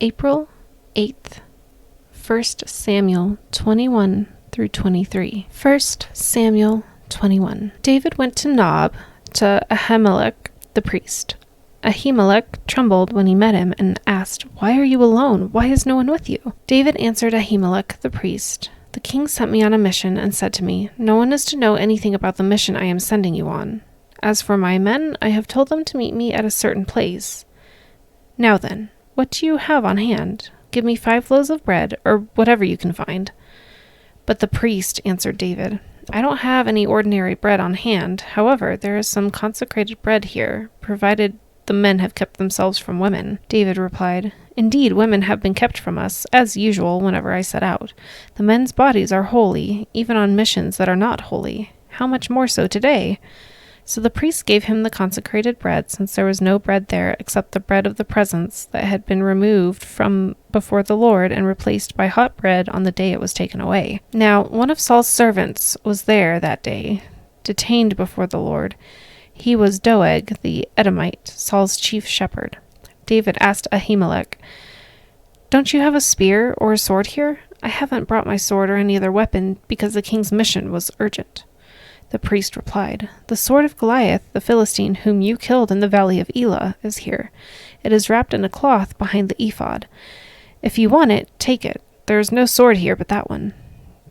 April 8th, 1 Samuel 21 through 23. 1 Samuel 21. David went to Nob, to Ahimelech the priest. Ahimelech trembled when he met him and asked, "Why are you alone? Why is no one with you?" David answered Ahimelech the priest, "The king sent me on a mission and said to me, 'No one is to know anything about the mission I am sending you on. As for my men, I have told them to meet me at a certain place. Now then, what do you have on hand? Give me 5 loaves of bread, or whatever you can find." But the priest answered David, "I don't have any ordinary bread on hand. However, there is some consecrated bread here, provided the men have kept themselves from women." David replied, "Indeed, women have been kept from us, as usual whenever I set out. The men's bodies are holy, even on missions that are not holy. How much more so today?" So the priest gave him the consecrated bread, since there was no bread there except the bread of the presence that had been removed from before the Lord and replaced by hot bread on the day it was taken away. Now, one of Saul's servants was there that day, detained before the Lord. He was Doeg the Edomite, Saul's chief shepherd. David asked Ahimelech, "Don't you have a spear or a sword here?" "I haven't brought my sword or any other weapon because the king's mission was urgent." The priest replied, "The sword of Goliath, the Philistine whom you killed in the valley of Elah, is here. It is wrapped in a cloth behind the ephod. If you want it, take it. There is no sword here but that one."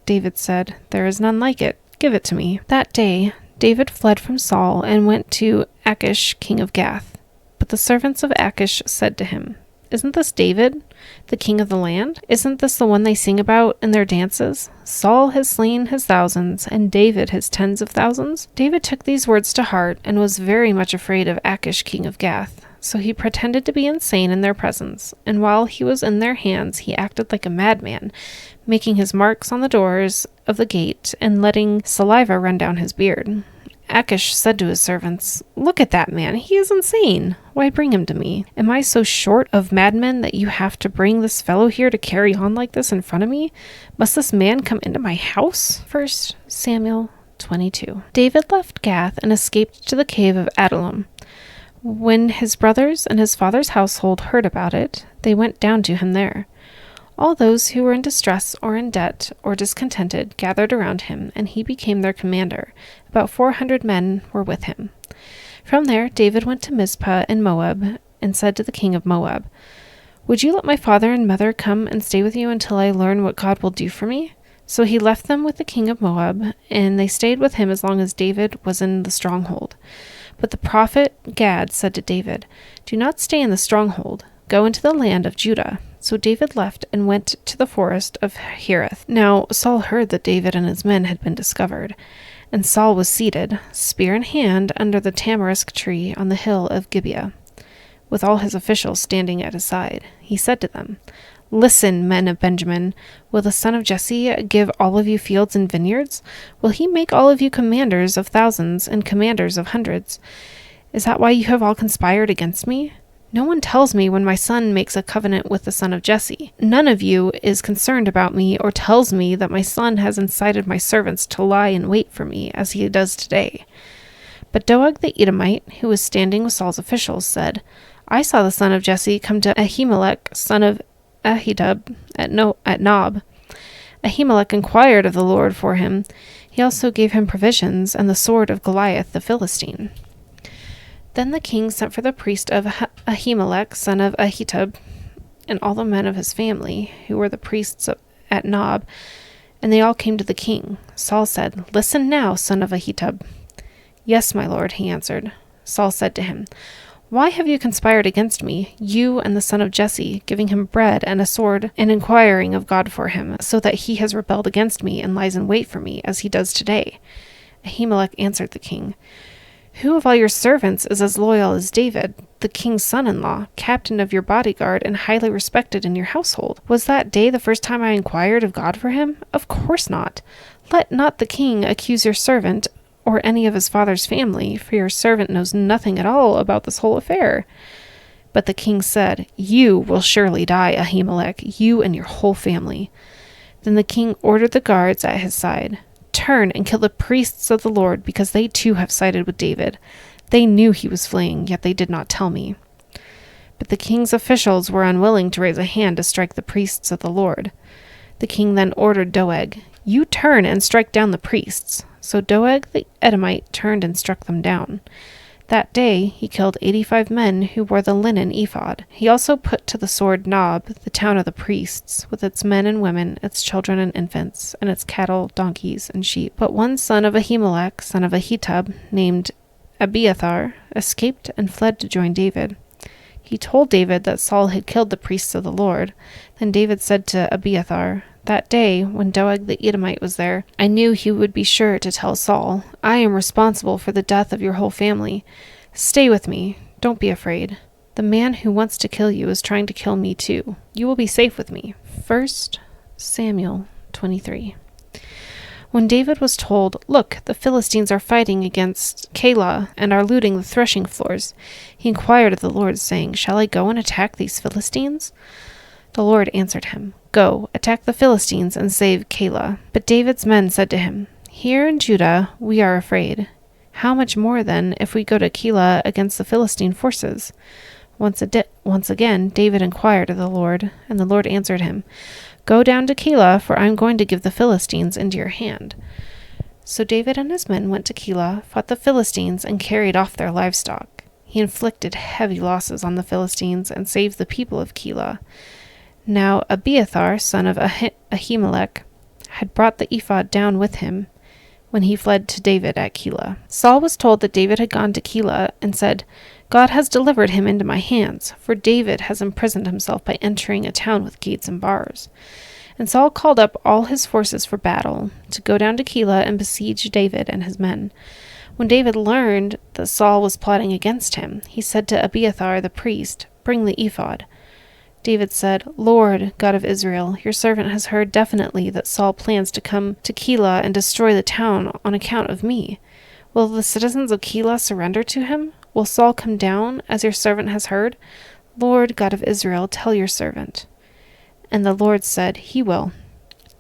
David said, "There is none like it. Give it to me." That day David fled from Saul and went to Achish, king of Gath. But the servants of Achish said to him, "Isn't this David, the king of the land? Isn't this the one they sing about in their dances? Saul has slain his thousands, and David his tens of thousands." David took these words to heart and was very much afraid of Achish, king of Gath. So he pretended to be insane in their presence, and while he was in their hands he acted like a madman, making his marks on the doors of the gate and letting saliva run down his beard. Achish said to his servants, "Look at that man, he is insane. Why bring him to me? Am I so short of madmen that you have to bring this fellow here to carry on like this in front of me? Must this man come into my house?" 1 Samuel 22. David left Gath and escaped to the cave of Adullam. When his brothers and his father's household heard about it, they went down to him there. All those who were in distress or in debt or discontented gathered around him, and he became their commander. About 400 men were with him. From there David went to Mizpah in Moab and said to the king of Moab, "Would you let my father and mother come and stay with you until I learn what God will do for me?" So he left them with the king of Moab, and they stayed with him as long as David was in the stronghold. But the prophet Gad said to David, "Do not stay in the stronghold. Go into the land of Judah." So David left and went to the forest of Hereth. Now Saul heard that David and his men had been discovered, and Saul was seated, spear in hand, under the tamarisk tree on the hill of Gibeah, with all his officials standing at his side. He said to them, "Listen, men of Benjamin, will the son of Jesse give all of you fields and vineyards? Will he make all of you commanders of thousands and commanders of hundreds? Is that why you have all conspired against me? No one tells me when my son makes a covenant with the son of Jesse. None of you is concerned about me or tells me that my son has incited my servants to lie in wait for me, as he does today." But Doeg the Edomite, who was standing with Saul's officials, said, "I saw the son of Jesse come to Ahimelech, son of Ahitub, at Nob. Ahimelech inquired of the Lord for him. He also gave him provisions and the sword of Goliath the Philistine." Then the king sent for the priest of Ahimelech, son of Ahitub, and all the men of his family, who were the priests at Nob, and they all came to the king. Saul said, "Listen now, son of Ahitub." "Yes, my lord," he answered. Saul said to him, "Why have you conspired against me, you and the son of Jesse, giving him bread and a sword, and inquiring of God for him, so that he has rebelled against me and lies in wait for me, as he does today?" Ahimelech answered the king, "Who of all your servants is as loyal as David, the king's son-in-law, captain of your bodyguard, and highly respected in your household? Was that day the first time I inquired of God for him? Of course not. Let not the king accuse your servant or any of his father's family, for your servant knows nothing at all about this whole affair." But the king said, "You will surely die, Ahimelech, you and your whole family." Then the king ordered the guards at his side, "Turn and kill the priests of the Lord, because they too have sided with David. They knew he was fleeing, yet they did not tell me." But the king's officials were unwilling to raise a hand to strike the priests of the Lord. The king then ordered Doeg, "You turn and strike down the priests." So Doeg the Edomite turned and struck them down. That day he killed 85 men who wore the linen ephod. He also put to the sword Nob, the town of the priests, with its men and women, its children and infants, and its cattle, donkeys, and sheep. But one son of Ahimelech, son of Ahitub, named Abiathar, escaped and fled to join David. He told David that Saul had killed the priests of the Lord. Then David said to Abiathar, "That day, when Doeg the Edomite was there, I knew he would be sure to tell Saul, 'I am responsible for the death of your whole family. Stay with me. Don't be afraid. The man who wants to kill you is trying to kill me too. You will be safe with me.'" 1 Samuel 23. When David was told, "Look, the Philistines are fighting against Keilah and are looting the threshing floors," he inquired of the Lord, saying, "Shall I go and attack these Philistines?" The Lord answered him, "Go, attack the Philistines and save Keilah." But David's men said to him, "Here in Judah we are afraid. How much more, then, if we go to Keilah against the Philistine forces?" Once again David inquired of the Lord, and the Lord answered him, "Go down to Keilah, for I am going to give the Philistines into your hand." So David and his men went to Keilah, fought the Philistines, and carried off their livestock. He inflicted heavy losses on the Philistines and saved the people of Keilah. Now Abiathar, son of Ahimelech, had brought the ephod down with him when he fled to David at Keilah. Saul was told that David had gone to Keilah and said, "God has delivered him into my hands, for David has imprisoned himself by entering a town with gates and bars." And Saul called up all his forces for battle, to go down to Keilah and besiege David and his men. When David learned that Saul was plotting against him, he said to Abiathar the priest, "Bring the ephod." David said, "Lord, God of Israel, your servant has heard definitely that Saul plans to come to Keilah and destroy the town on account of me. Will the citizens of Keilah surrender to him? Will Saul come down, as your servant has heard? Lord, God of Israel, tell your servant." And the Lord said, "He will."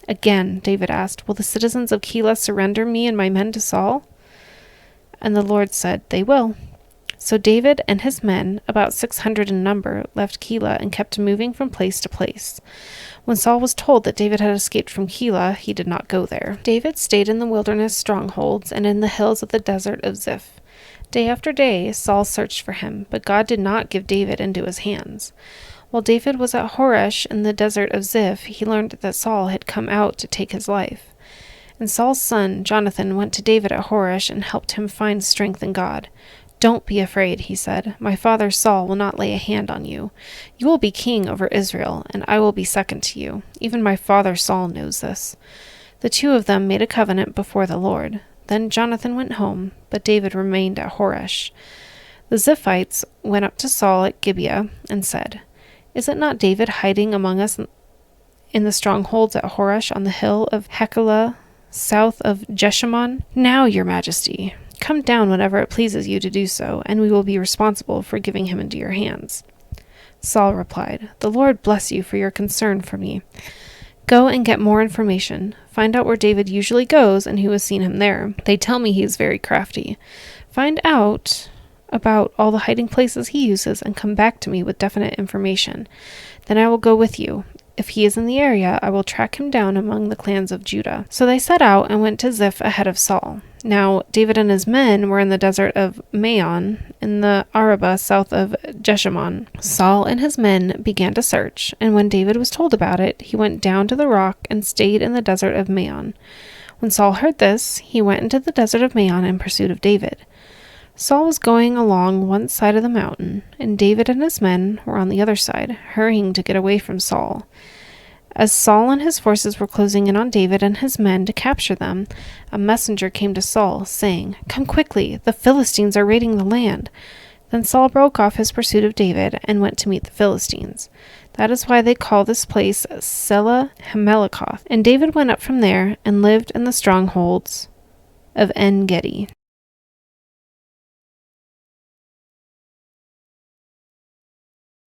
Again David asked, "Will the citizens of Keilah surrender me and my men to Saul?" And the Lord said, "They will." So David and his men, about 600 in number, left Keilah and kept moving from place to place. When Saul was told that David had escaped from Keilah, he did not go there. David stayed in the wilderness strongholds and in the hills of the desert of Ziph. Day after day, Saul searched for him, but God did not give David into his hands. While David was at Horesh in the desert of Ziph, he learned that Saul had come out to take his life. And Saul's son, Jonathan, went to David at Horesh and helped him find strength in God. "Don't be afraid," he said. "My father Saul will not lay a hand on you. You will be king over Israel, and I will be second to you. Even my father Saul knows this." The two of them made a covenant before the Lord. Then Jonathan went home, but David remained at Horesh. The Ziphites went up to Saul at Gibeah and said, "Is it not David hiding among us in the strongholds at Horesh on the hill of Hachilah, south of Jeshimon? Now, your majesty, come down whenever it pleases you to do so, and we will be responsible for giving him into your hands." Saul replied, "The Lord bless you for your concern for me. Go and get more information. Find out where David usually goes and who has seen him there. They tell me he is very crafty. Find out about all the hiding places he uses and come back to me with definite information. Then I will go with you. If he is in the area, I will track him down among the clans of Judah." So they set out and went to Ziph ahead of Saul. Now David and his men were in the desert of Maon, in the Arabah south of Jeshimon. Saul and his men began to search, and when David was told about it, he went down to the rock and stayed in the desert of Maon. When Saul heard this, he went into the desert of Maon in pursuit of David. Saul was going along one side of the mountain, and David and his men were on the other side, hurrying to get away from Saul. As Saul and his forces were closing in on David and his men to capture them, a messenger came to Saul, saying, "Come quickly, the Philistines are raiding the land." Then Saul broke off his pursuit of David and went to meet the Philistines. That is why they call this place Selah Hamelikoth. And David went up from there and lived in the strongholds of En-Gedi.